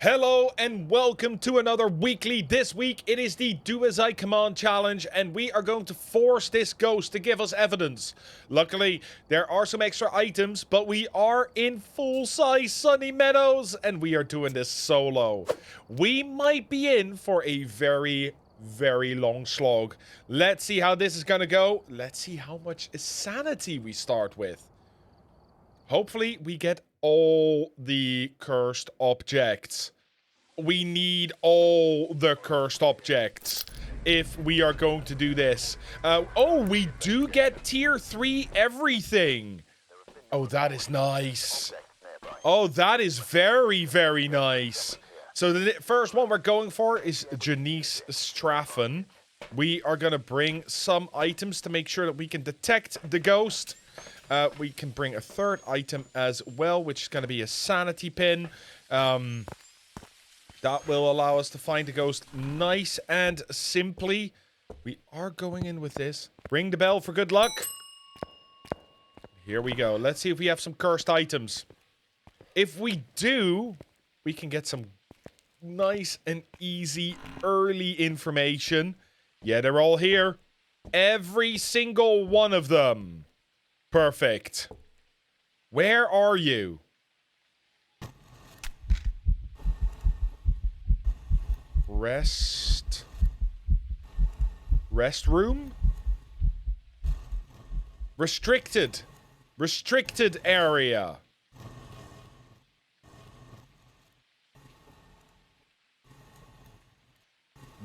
Hello and welcome to another weekly. This week it is the Do As I Command challenge and we are going to force this ghost to give us evidence. Luckily, there are some extra items, but we are in full-size Sunny Meadows and we are doing this solo. We might be in for a very long slog. Let's see how this is gonna go. Let's see how much sanity we start with. Hopefully, we get all the cursed objects. We need all the cursed objects if we are going to do this. Oh, we do get tier 3 everything. Oh, that is nice. Oh, that is very nice. So the first one we're going for is Janice Straffen. We are going to bring some items to make sure that we can detect the ghost. We can bring a third item as well, which is going to be a sanity pin. That will allow us to find the ghost nice and simply. We are going in with this. Ring the bell for good luck. Here we go. Let's see if we have some cursed items. If we do, we can get some nice and easy early information. Yeah, they're all here. Every single one of them. Perfect. Where are you? Restroom? Restricted area.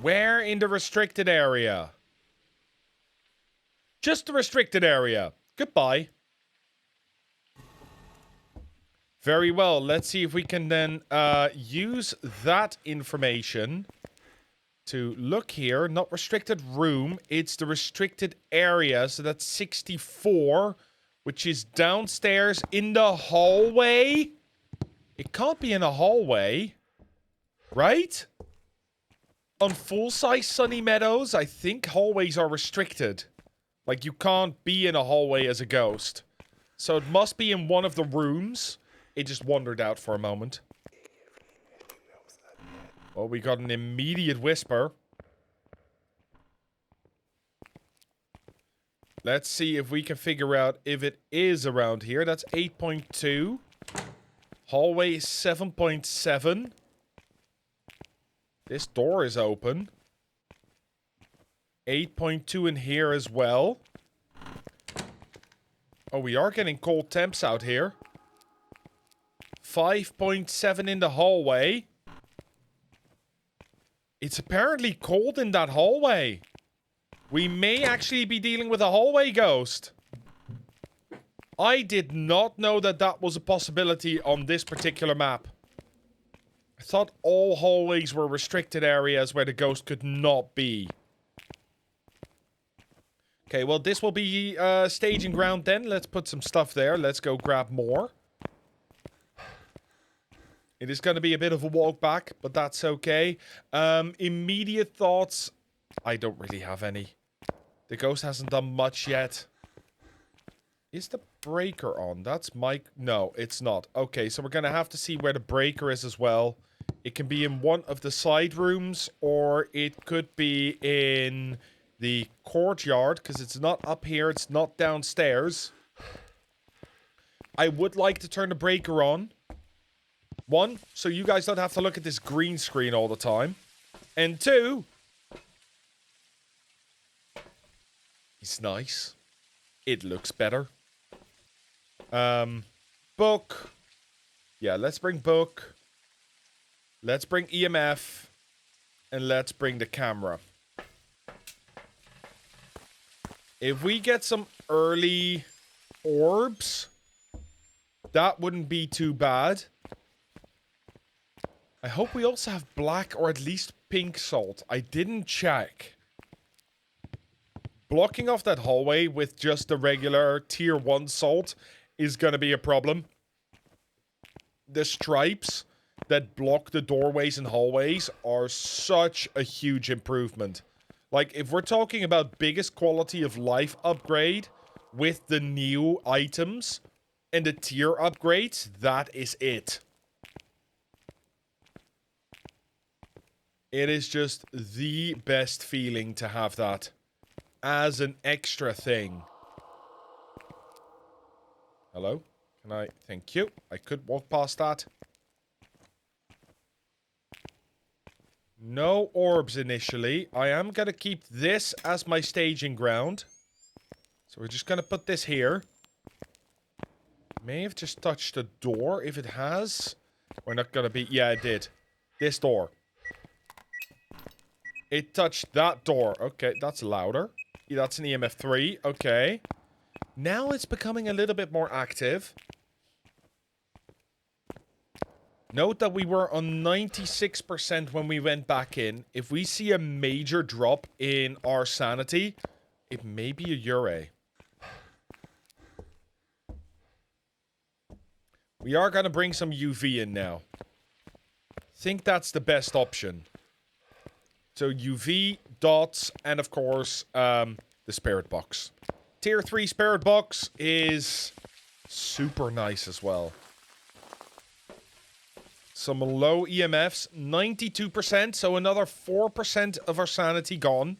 Where in the restricted area? Just the restricted area. Goodbye. Very well. Let's see if we can then use that information to look here. Not restricted room. It's the restricted area. So that's 64, which is downstairs in the hallway. It can't be in a hallway, right? On full-size Sunny Meadows, I think hallways are restricted. Like, you can't be in a hallway as a ghost. So it must be in one of the rooms. It just wandered out for a moment. Oh, we got an immediate whisper. Let's see if we can figure out if it is around here. That's 8.2. Hallway is 7.7. This door is open. 8.2 in here as well. Oh, we are getting cold temps out here. 5.7 in the hallway. It's apparently cold in that hallway. We may actually be dealing with a hallway ghost. I did not know that that was a possibility on this particular map. I thought all hallways were restricted areas where the ghost could not be. Okay, well, this will be staging ground then. Let's put some stuff there. Let's go grab more. It is going to be a bit of a walk back, but that's okay. Immediate thoughts. I don't really have any. The ghost hasn't done much yet. Is the breaker on? That's my... No, it's not. Okay, so we're going to have to see where the breaker is as well. It can be in one of the side rooms, or it could be in the courtyard, because it's not up here, it's not downstairs. I would like to turn the breaker on. One, so you guys don't have to look at this green screen all the time. And two, it's nice. It looks better. Book. Yeah, let's bring book. Let's bring EMF. And let's bring the camera. If we get some early orbs, that wouldn't be too bad. I hope we also have black or at least pink salt. I didn't check. Blocking off that hallway with just the regular tier 1 salt is going to be a problem. The stripes that block the doorways and hallways are such a huge improvement. Like, if we're talking about biggest quality of life upgrade with the new items and the tier upgrades, that is it. It is just the best feeling to have that as an extra thing. Hello? Can I? Thank you. I could walk past that. No orbs initially. I am going to keep this as my staging ground. So we're just going to put this here. May have just touched the door. If it has, we're not going to be... Yeah, it did. This door. It touched that door. Okay, that's louder. Yeah, that's an EMF 3. Okay. Now it's becoming a little bit more active. Note that we were on 96% when we went back in. If we see a major drop in our sanity, it may be a Ure. We are going to bring some UV in now. Think that's the best option. So UV, dots, and of course, the spirit box. Tier 3 spirit box is super nice as well. Some low EMFs, 92%, so another 4% of our sanity gone.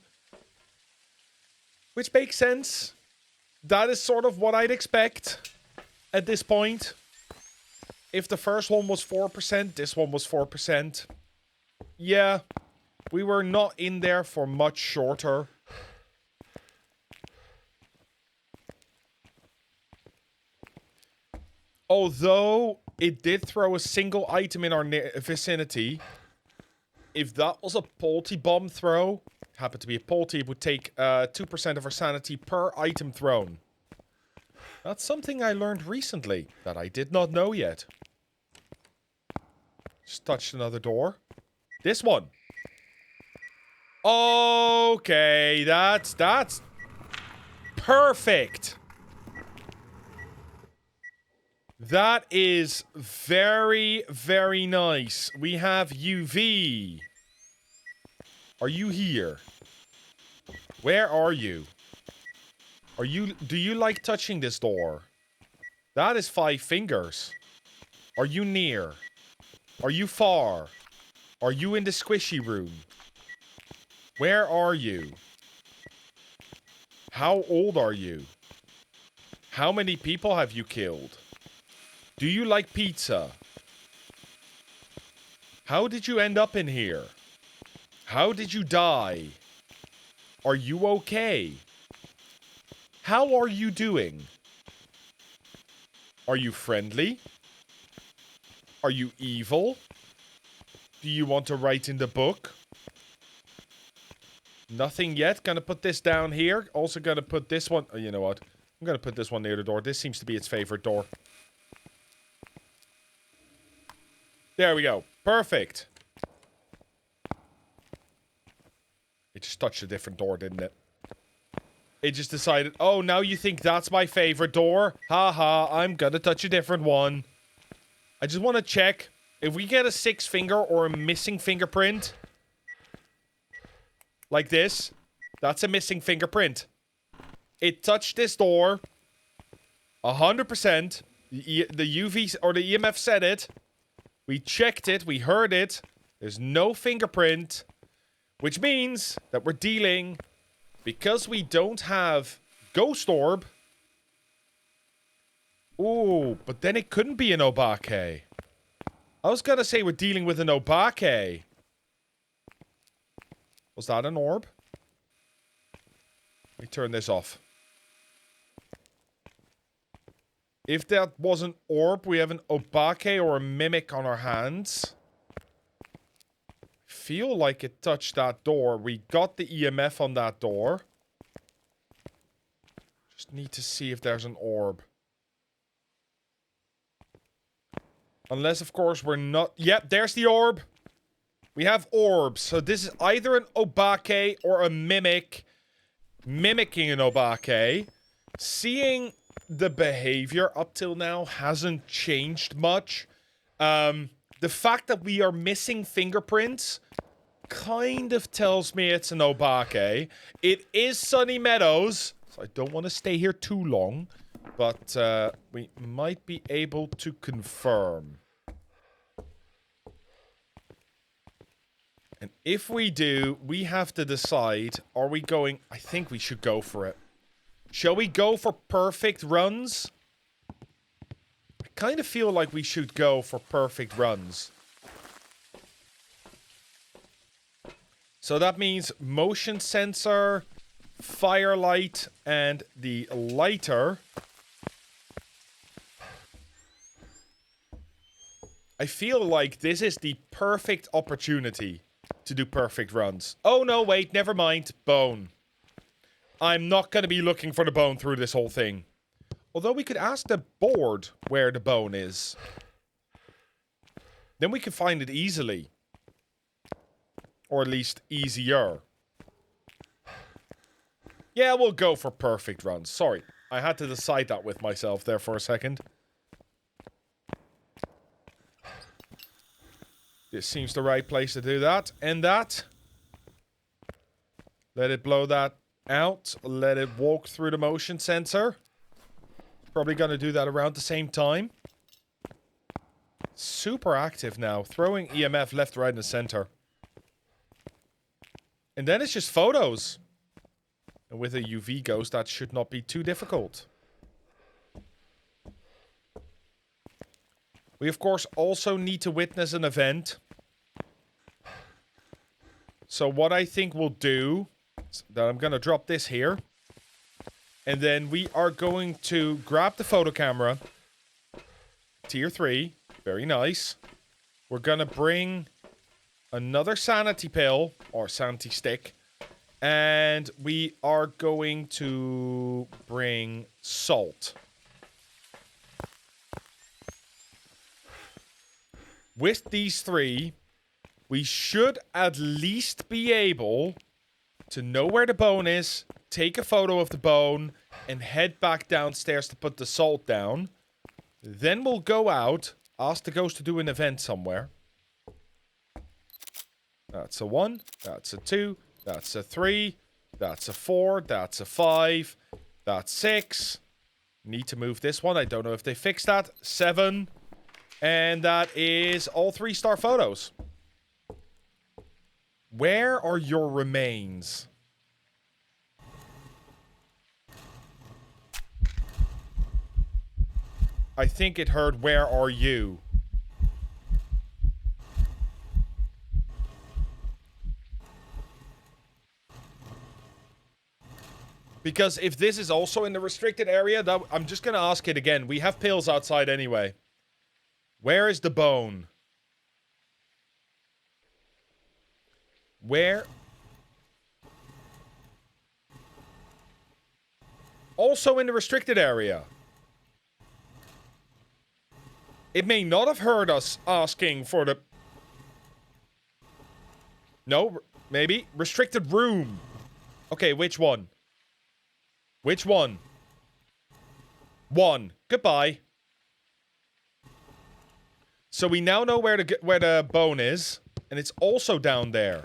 Which makes sense. That is sort of what I'd expect at this point. If the first one was 4%, this one was 4%. Yeah, we were not in there for much shorter. Although it did throw a single item in our vicinity. If that was a Polty bomb throw, happened to be a Polty, it would take 2% of our sanity per item thrown. That's something I learned recently that I did not know yet. Just touched another door. This one. Okay, that's perfect. That is very, very nice. We have UV. Are you here? Where are you? Do you like touching this door? That is 5 fingers. Are you near? Are you far? Are you in the squishy room? Where are you? How old are you? How many people have you killed? Do you like pizza? How did you end up in here? How did you die? Are you okay? How are you doing? Are you friendly? Are you evil? Do you want to write in the book? Nothing yet. Gonna put this down here. Also gonna put this one... Oh, you know what? I'm gonna put this one near the door. This seems to be its favorite door. There we go. Perfect. It just touched a different door, didn't it? It just decided, oh, now you think that's my favorite door? Haha, I'm gonna touch a different one. I just want to check. If we get a 6 finger or a missing fingerprint, like this, that's a missing fingerprint. It touched this door 100%. The UV or the EMF said it. We checked it. We heard it. There's no fingerprint. Which means that we're dealing, because we don't have Ghost Orb. Ooh, but then it couldn't be an Obake. I was gonna say we're dealing with an Obake. Was that an orb? Let me turn this off. If that was an orb, we have an Obake or a Mimic on our hands. Feel like it touched that door. We got the EMF on that door. Just need to see if there's an orb. Unless, of course, we're not... Yep, there's the orb. We have orbs. So this is either an Obake or a Mimic. Mimicking an Obake. Seeing the behavior up till now hasn't changed much. The fact that we are missing fingerprints kind of tells me it's an Obake. It is Sunny Meadows, so I don't want to stay here too long. But we might be able to confirm. And if we do, we have to decide, are we going... I think we should go for it. Shall we go for perfect runs? I kind of feel like we should go for perfect runs. So that means motion sensor, firelight, and the lighter. I feel like this is the perfect opportunity to do perfect runs. Oh no, wait, never mind. Bone. I'm not going to be looking for the bone through this whole thing. Although we could ask the board where the bone is. Then we can find it easily. Or at least easier. Yeah, we'll go for perfect runs. Sorry, I had to decide that with myself there for a second. This seems the right place to do that. And that. Let it blow that out. Let it walk through the motion sensor. Probably going to do that around the same time. Super active now. Throwing EMF left, right, and center. And then it's just photos. And with a UV ghost, that should not be too difficult. We, of course, also need to witness an event. So what I think we'll do... that I'm going to drop this here. And then we are going to grab the photo camera. Tier 3. Very nice. We're going to bring another sanity pill. Or sanity stick. And we are going to bring salt. With these three, we should at least be able to know where the bone is, take a photo of the bone, and head back downstairs to put the salt down. Then we'll go out, ask the ghost to do an event somewhere. That's a 1, that's a 2, that's a 3, that's a 4, that's a 5, that's 6. Need to move this one, I don't know if they fixed that. 7. And that is all 3-star photos. Where are your remains? I think it heard, where are you? Because if this is also in the restricted area, that, I'm just going to ask it again. We have pills outside anyway. Where is the bone? Where? Also in the restricted area. It may not have heard us asking for the... No, maybe. Restricted room. Okay, which one? Which one? 1. Goodbye. So we now know where the bone is. And it's also down there.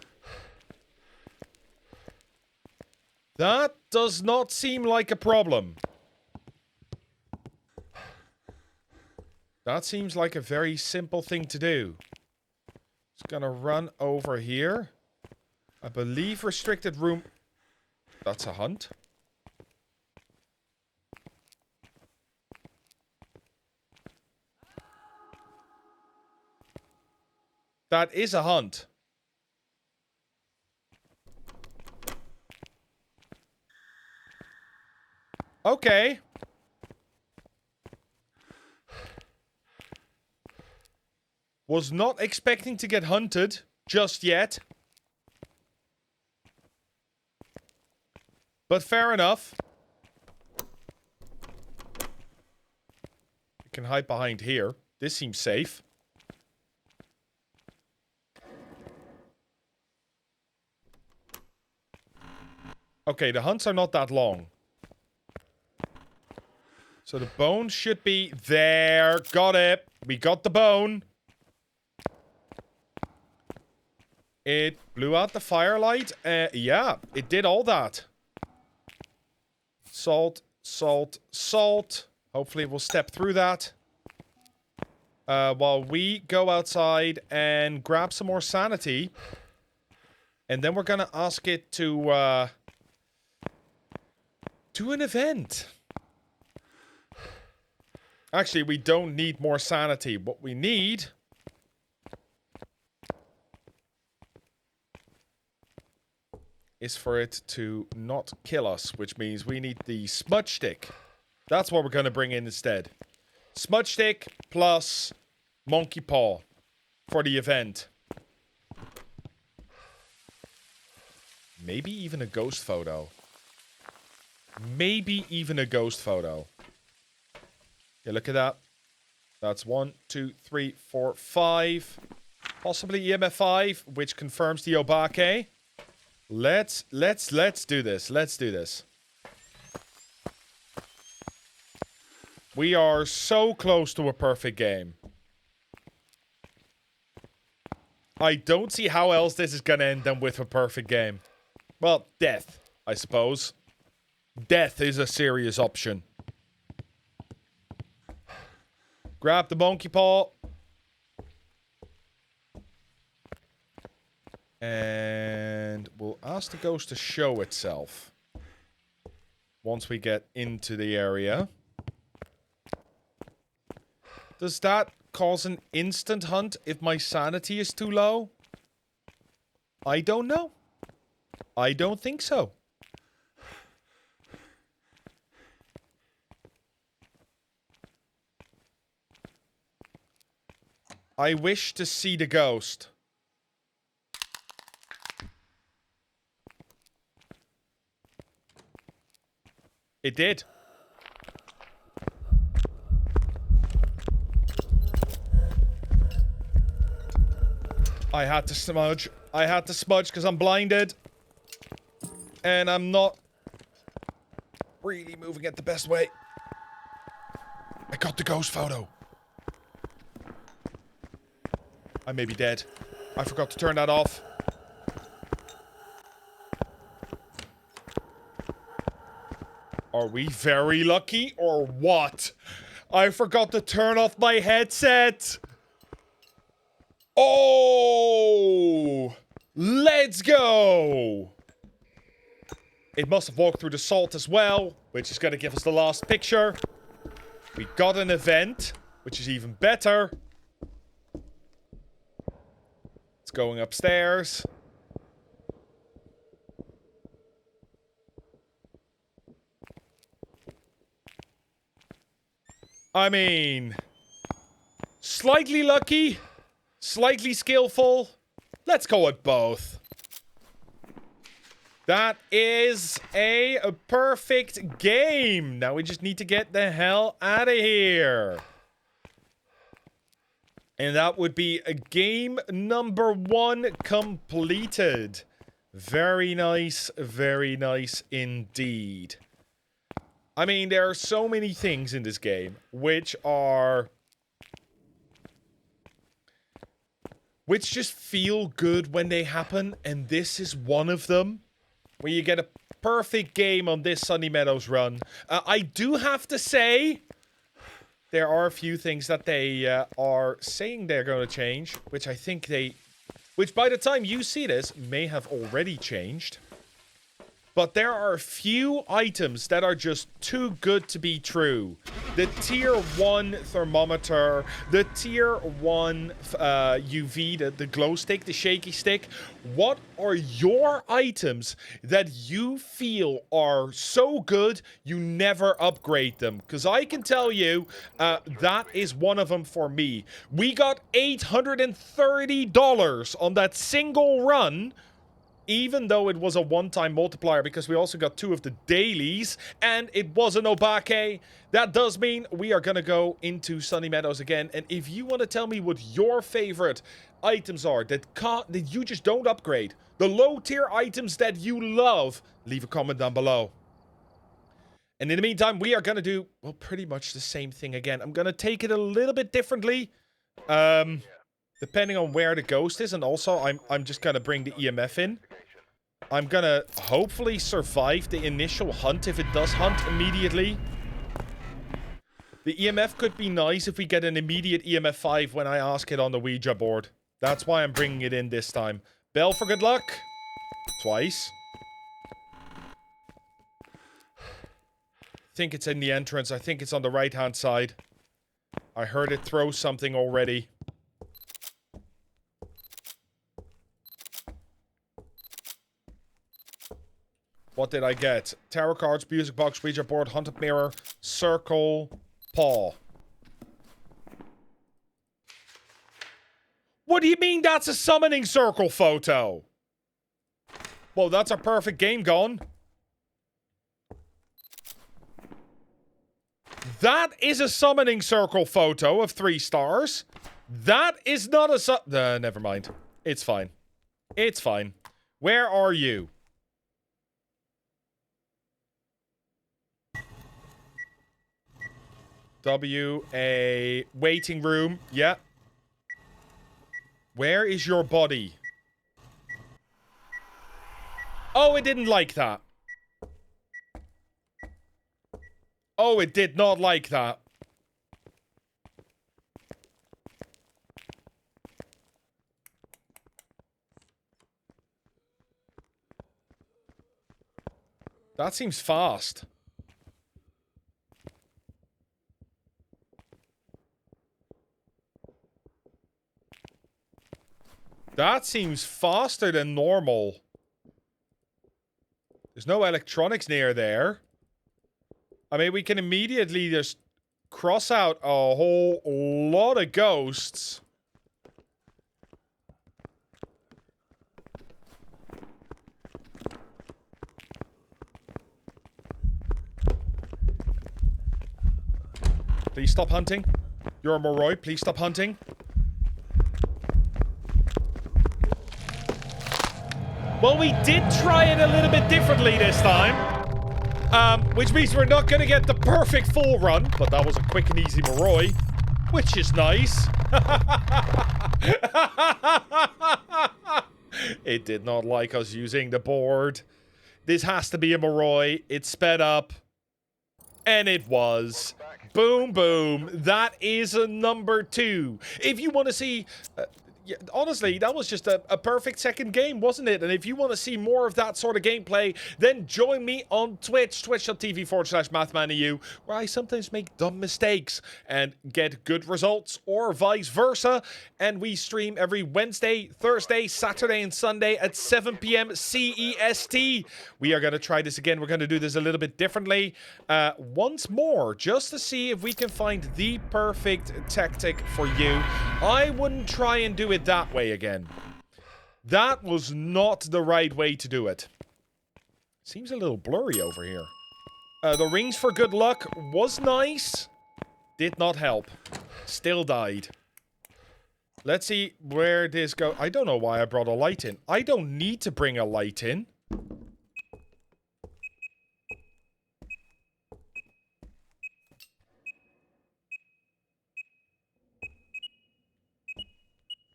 That does not seem like a problem. That seems like a very simple thing to do. Just gonna run over here. I believe restricted room... That's a hunt. That is a hunt. Okay. Was not expecting to get hunted just yet. But fair enough. You can hide behind here. This seems safe. Okay, the hunts are not that long. So the bone should be there. Got it. We got the bone. It blew out the firelight. Yeah, it did all that. Salt, salt, salt. Hopefully we'll step through that. While we go outside and grab some more sanity. And then we're gonna ask it to, do an event. Actually, we don't need more sanity. What we need... is for it to not kill us, which means we need the smudge stick. That's what we're going to bring in instead. Smudge stick plus monkey paw for the event. Maybe even a ghost photo. Maybe even a ghost photo. Yeah, look at that. That's 1, 2, 3, 4, 5. Possibly EMF 5, which confirms the Obake. Let's do this. Let's do this. We are so close to a perfect game. I don't see how else this is gonna end than with a perfect game. Well, death, I suppose. Death is a serious option. Grab the monkey paw. And we'll ask the ghost to show itself. Once we get into the area. Does that cause an instant hunt if my sanity is too low? I don't know. I don't think so. I wish to see the ghost. It did. I had to smudge. I had to smudge because I'm blinded. And I'm not really moving it the best way. I got the ghost photo. I may be dead. I forgot to turn that off. Are we very lucky or what? I forgot to turn off my headset. Oh! Let's go! It must have walked through the salt as well, which is going to give us the last picture. We got an event, which is even better. It's going upstairs. I mean, slightly lucky, slightly skillful. Let's go with both. That is a perfect game. Now we just need to get the hell out of here. And that would be a game number 1 completed. Very nice indeed. I mean, there are so many things in this game which just feel good when they happen, and this is one of them. Where you get a perfect game on this Sunny Meadows run. I do have to say, there are a few things that they are saying they're going to change, which I think which by the time you see this, may have already changed. But there are a few items that are just too good to be true. The tier 1 thermometer, the tier 1 UV, the glow stick, the shaky stick. What are your items that you feel are so good you never upgrade them? Because I can tell you that is one of them for me. We got $830 on that single run. Even though it was a one-time multiplier, because we also got 2 of the dailies, and it was an Obake, that does mean we are going to go into Sunny Meadows again. And if you want to tell me what your favorite items are that you just don't upgrade, the low-tier items that you love, leave a comment down below. And in the meantime, we are going to do, well, pretty much the same thing again. I'm going to take it a little bit differently, depending on where the ghost is, and also I'm just going to bring the EMF in. I'm gonna hopefully survive the initial hunt if it does hunt immediately. The EMF could be nice if we get an immediate EMF 5 when I ask it on the Ouija board. That's why I'm bringing it in this time. Bell for good luck. Twice. I think it's in the entrance. I think it's on the right-hand side. I heard it throw something already. What did I get? Tarot cards, music box, Ouija board, haunted mirror, circle, paw. What do you mean that's a summoning circle photo? Well, that's a perfect game gone. That is a summoning circle photo of 3 stars. That is not a never mind. It's fine. It's fine. Where are you? W-A... waiting room. Yeah. Where is your body? Oh, it didn't like that. Oh, it did not like that. That seems fast. That seems faster than normal. There's no electronics near there. I mean, we can immediately just cross out a whole lot of ghosts. Please stop hunting. You're a Moroi. Please stop hunting. Well, we did try it a little bit differently this time. Which means we're not going to get the perfect full run. But that was a quick and easy Moroi. Which is nice. It did not like us using the board. This has to be a Moroi. It's sped up. And it was. Boom, boom. That is a number 2. If you want to see... yeah, honestly, that was just a perfect second game, wasn't it? And if you want to see more of that sort of gameplay, then join me on Twitch, twitch.tv/MathManEU, where I sometimes make dumb mistakes and get good results, or vice versa. And we stream every Wednesday, Thursday, Saturday, and Sunday at 7 p.m. CEST. We are going to try this again. We're going to do this a little bit differently once more, just to see if we can find the perfect tactic for you. I wouldn't try and do it that way again. That was not the right way to do it. Seems a little blurry over here. The rings for good luck was nice. Did not help. Still died. Let's see where this goes. I don't know why I brought a light in. I don't need to bring a light in.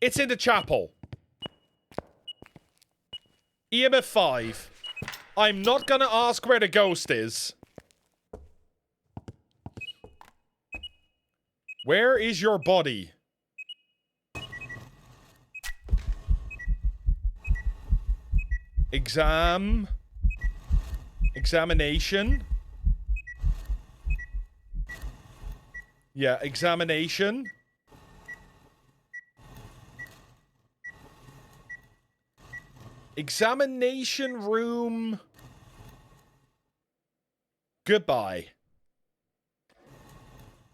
It's in the chapel. EMF 5. I'm not gonna ask where the ghost is. Where is your body? Examination. Yeah, examination. Examination room. Goodbye.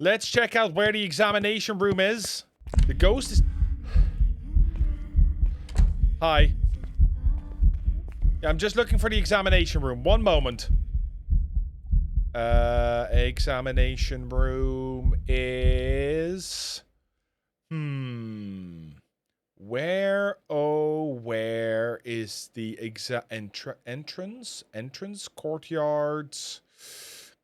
Let's check out where the examination room is. The ghost is... Hi. Yeah, I'm just looking for the examination room. One moment. Examination room is... Where, oh, where is the entrance? Entrance? Courtyards?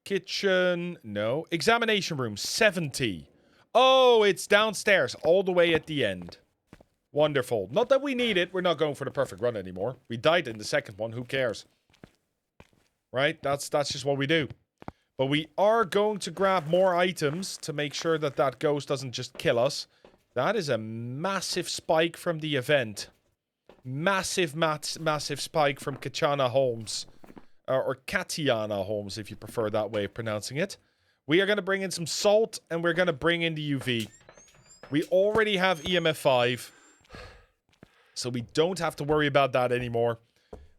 Kitchen? No. Examination room, 70. Oh, it's downstairs, all the way at the end. Wonderful. Not that we need it. We're not going for the perfect run anymore. We died in the second one. Who cares? Right? That's just what we do. But we are going to grab more items to make sure that that ghost doesn't just kill us. That is a massive spike from the event. massive spike from Katiana Holmes. Or Katiana Holmes, if you prefer that way of pronouncing it. We are going to bring in some salt, and we're going to bring in the UV. We already have EMF 5. So we don't have to worry about that anymore.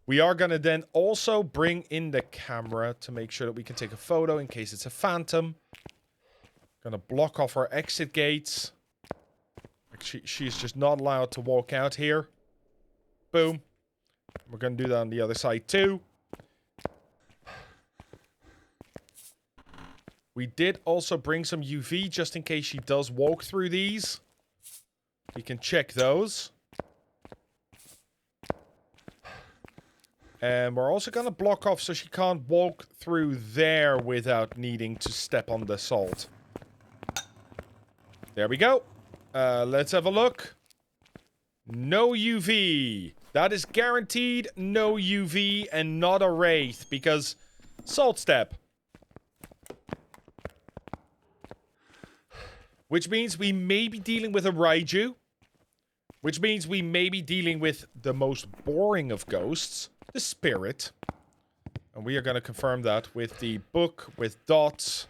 We are going to then also bring in the camera to make sure that we can take a photo in case it's a phantom. Going to block off our exit gates. She's just not allowed to walk out here. Boom. We're going to do that on the other side too. We did also bring some UV just in case she does walk through these. We can check those. And we're also going to block off so she can't walk through there without needing to step on the salt. There we go. Let's have a look. No UV. That is guaranteed no UV and not a wraith because salt step. Which means we may be dealing with a Raiju. Which means we may be dealing with the most boring of ghosts. The spirit. And we are going to confirm that with the book, with dots.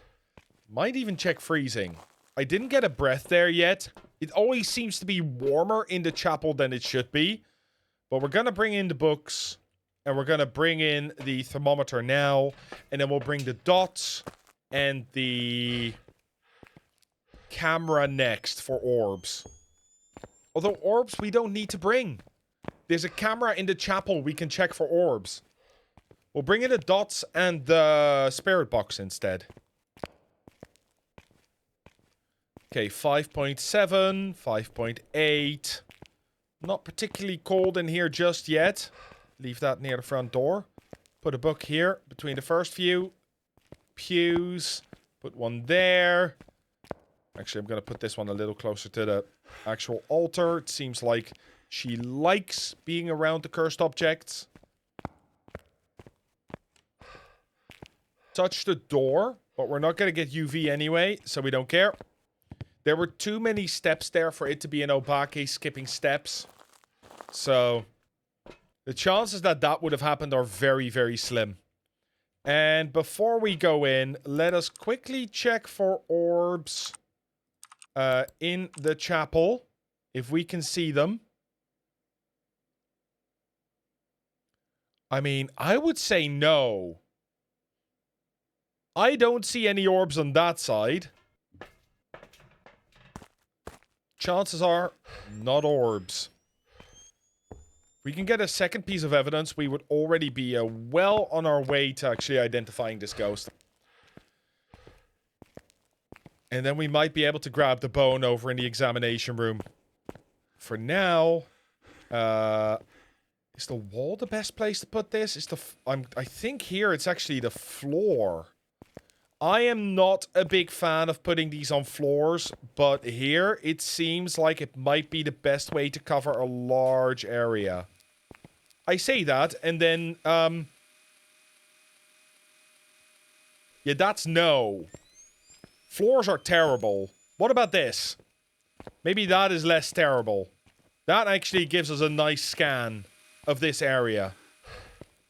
Might even check freezing. I didn't get a breath there yet. It always seems to be warmer in the chapel than it should be. But we're going to bring in the books. And we're going to bring in the thermometer now. And then we'll bring the dots and the camera next for orbs. Although orbs we don't need to bring. There's a camera in the chapel we can check for orbs. We'll bring in the dots and the spirit box instead. Okay, 5.7, 5.8. Not particularly cold in here just yet. Leave that near the front door. Put a book here between the first few pews. Put one there. Actually, I'm going to put this one a little closer to the actual altar. It seems like she likes being around the cursed objects. Touch the door, but we're not going to get UV anyway, so we don't care. There were too many steps there for it to be an Obake skipping steps. So, the chances that that would have happened are very, very slim. And before we go in, let us quickly check for orbs in the chapel, if we can see them. I mean, I would say no. I don't see any orbs on that side. Chances are, not orbs. If we can get a second piece of evidence, we would already be well on our way to actually identifying this ghost. And then we might be able to grab the bone over in the examination room. For now, is the wall the best place to put this? I think here it's actually the floor. I am not a big fan of putting these on floors, but here it seems like it might be the best way to cover a large area. I say that, and then, yeah, that's no. Floors are terrible. What about this? Maybe that is less terrible. That actually gives us a nice scan of this area.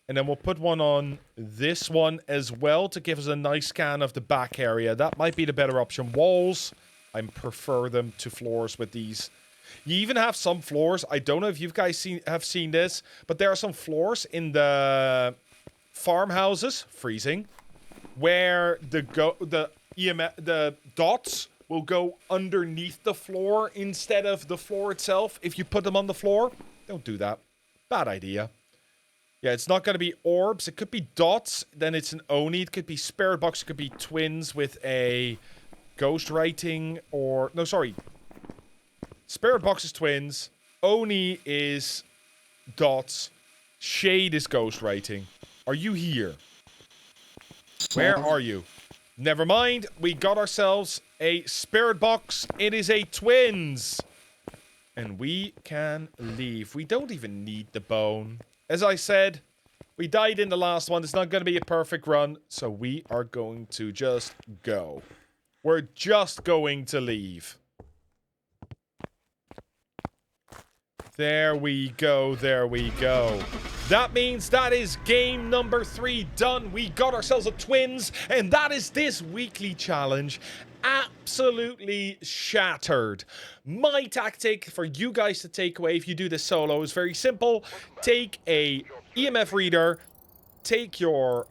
And then we'll put one on this one as well to give us a nice scan of the back area. That might be the better option. Walls, I prefer them to floors with these. You even have some floors. I don't know if you guys have seen this, but there are some floors in the farmhouses, freezing, where the dots will go underneath the floor instead of the floor itself. If you put them on the floor, don't do that. Bad idea. Yeah, it's not going to be orbs. It could be dots. Then it's an Oni. It could be spirit box. It could be twins with a ghost writing or... No, sorry. Spirit box is twins. Oni is dots. Shade is ghost writing. Are you here? Where are you? Never mind. We got ourselves a spirit box. It is a twins. And we can leave. We don't even need the bone. As I said, we died in the last one. It's not going to be a perfect run. So we are going to just go. We're just going to leave. There we go, there we go. That means that is game number 3 done. We got ourselves a twins, and that is this weekly challenge. Absolutely shattered. My tactic for you guys to take away if you do this solo is very simple. Take a EMF reader, take your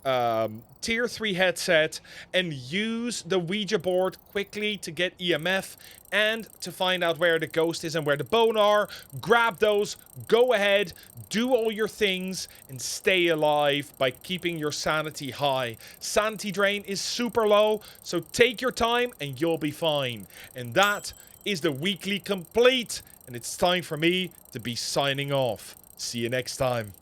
tier 3 headset, and use the Ouija board quickly to get EMF and to find out where the ghost is and where the bone are. Grab those, go ahead, do all your things, and stay alive by keeping your sanity high. Sanity drain is super low, so take your time and you'll be fine. And that is the weekly complete, and it's time for me to be signing off. See you next time.